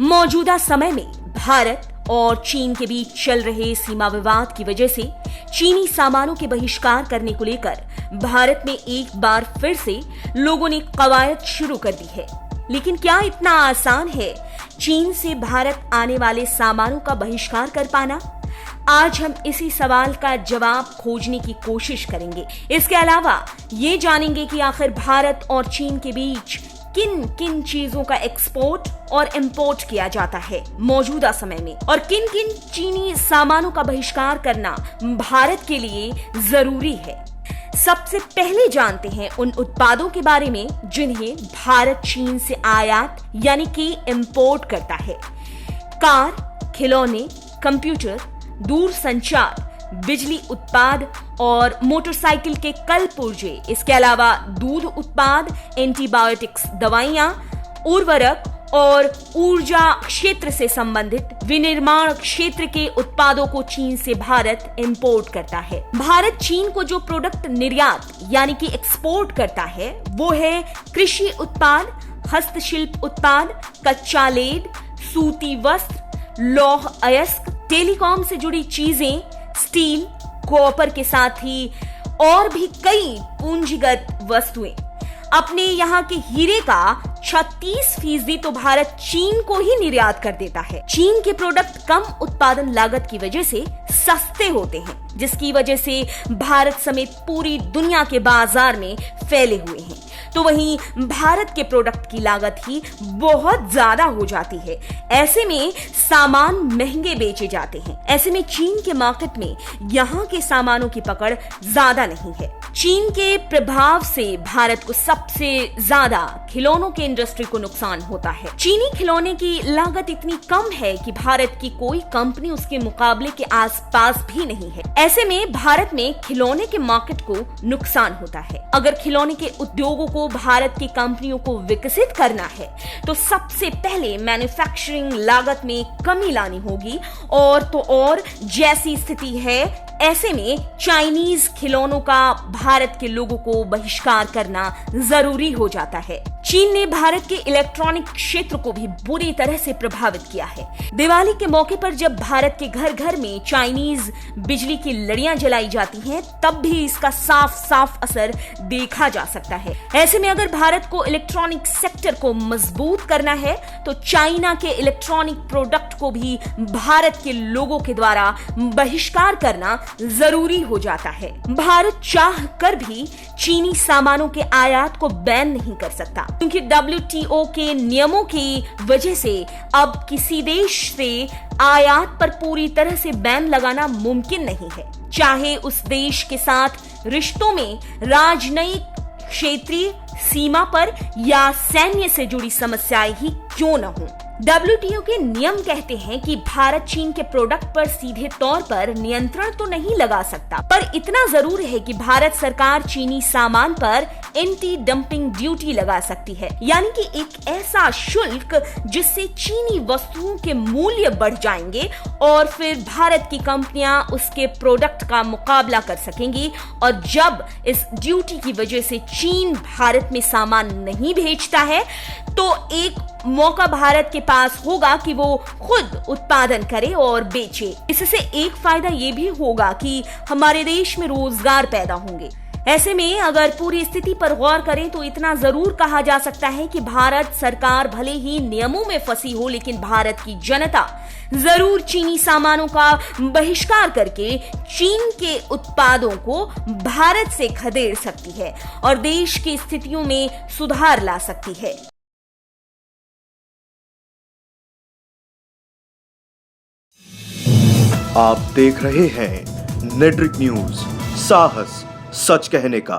मौजूदा समय में भारत और चीन के बीच चल रहे सीमा विवाद की वजह से चीनी सामानों के बहिष्कार करने को लेकर भारत में एक बार फिर से लोगों ने कवायद शुरू कर दी है। लेकिन क्या इतना आसान है चीन से भारत आने वाले सामानों का बहिष्कार कर पाना? आज हम इसी सवाल का जवाब खोजने की कोशिश करेंगे। इसके अलावा ये जानेंगे कि आखिर भारत और चीन के बीच किन किन चीजों का एक्सपोर्ट और इंपोर्ट किया जाता है मौजूदा समय में, और किन किन चीनी सामानों का बहिष्कार करना भारत के लिए जरूरी है। सबसे पहले जानते हैं उन उत्पादों के बारे में जिन्हें भारत चीन से आयात यानी कि इंपोर्ट करता है। कार, खिलौने, कंप्यूटर, दूरसंचार, बिजली उत्पाद और मोटरसाइकिल के कल पुर्जे, इसके अलावा दूध उत्पाद, एंटीबायोटिक्स दवाइयां, उर्वरक और ऊर्जा क्षेत्र से संबंधित विनिर्माण क्षेत्र के उत्पादों को चीन से भारत इंपोर्ट करता है। भारत चीन को जो प्रोडक्ट निर्यात यानी कि एक्सपोर्ट करता है वो है कृषि उत्पाद, हस्तशिल्प उत्पाद, कच्चा लेड, सूती वस्त्र, लौह अयस्क, टेलीकॉम से जुड़ी चीजें, स्टील, कॉपर के साथ ही और भी कई पूंजीगत वस्तुएं। अपने यहाँ के हीरे का 36% तो भारत चीन को ही निर्यात कर देता है। चीन के प्रोडक्ट कम उत्पादन लागत की वजह से सस्ते होते हैं, जिसकी वजह से भारत समेत पूरी दुनिया के बाजार में फैले हुए हैं। तो वहीं भारत के प्रोडक्ट की लागत ही बहुत ज्यादा हो जाती है। ऐसे में सामान महंगे बेचे जाते हैं। ऐसे में चीन के मार्केट में यहाँ के सामानों की पकड़ ज्यादा नहीं है। चीन के प्रभाव से भारत को सबसे ज्यादा खिलौनों के इंडस्ट्री को नुकसान होता है। चीनी खिलौने की लागत इतनी कम है कि भारत की कोई कंपनी उसके मुकाबले के आसपास भी नहीं है। ऐसे में भारत में खिलौने के मार्केट को नुकसान होता है। अगर खिलौने के उद्योगों को भारत की कंपनियों को विकसित करना है तो सबसे पहले मैन्युफैक्चरिंग लागत में कमी लानी होगी। और तो और जैसी स्थिति है, ऐसे में चाइनीज खिलौनों का भारत के लोगों को बहिष्कार करना जरूरी हो जाता है। चीन ने भारत के इलेक्ट्रॉनिक क्षेत्र को भी बुरी तरह से प्रभावित किया है। दिवाली के मौके पर जब भारत के घर घर में चाइनीज बिजली की लड़ियां जलाई जाती हैं, तब भी इसका साफ साफ असर देखा जा सकता है। ऐसे में अगर भारत को इलेक्ट्रॉनिक सेक्टर को मजबूत करना है तो चाइना के इलेक्ट्रॉनिक प्रोडक्ट को भी भारत के लोगों के द्वारा बहिष्कार करना जरूरी हो जाता है। भारत चाह कर भी चीनी सामानों के आयात को बैन नहीं कर सकता, क्योंकि WTO के नियमों की वजह से अब किसी देश से आयात पर पूरी तरह से बैन लगाना मुमकिन नहीं है, चाहे उस देश के साथ रिश्तों में राजनयिक, क्षेत्रीय, सीमा पर या सैन्य से जुड़ी समस्याएं ही क्यों न हो। WTO के नियम कहते हैं कि भारत चीन के प्रोडक्ट पर सीधे तौर पर नियंत्रण तो नहीं लगा सकता, पर इतना जरूर है कि भारत सरकार चीनी सामान पर एंटी डंपिंग ड्यूटी लगा सकती है, यानी कि एक ऐसा शुल्क जिससे चीनी वस्तुओं के मूल्य बढ़ जाएंगे और फिर भारत की कंपनियां उसके प्रोडक्ट का मुकाबला कर सकेंगी। और जब इस ड्यूटी की वजह से चीन भारत में सामान नहीं भेजता है तो एक मौका भारत के पास होगा कि वो खुद उत्पादन करे और बेचे। इससे एक फायदा ये भी होगा कि हमारे देश में रोजगार पैदा होंगे। ऐसे में अगर पूरी स्थिति पर गौर करें तो इतना जरूर कहा जा सकता है कि भारत सरकार भले ही नियमों में फंसी हो, लेकिन भारत की जनता जरूर चीनी सामानों का बहिष्कार करके चीन के उत्पादों को भारत से खदेड़ सकती है और देश की स्थितियों में सुधार ला सकती है। आप देख रहे हैं नेटरिक न्यूज, साहस सच कहने का।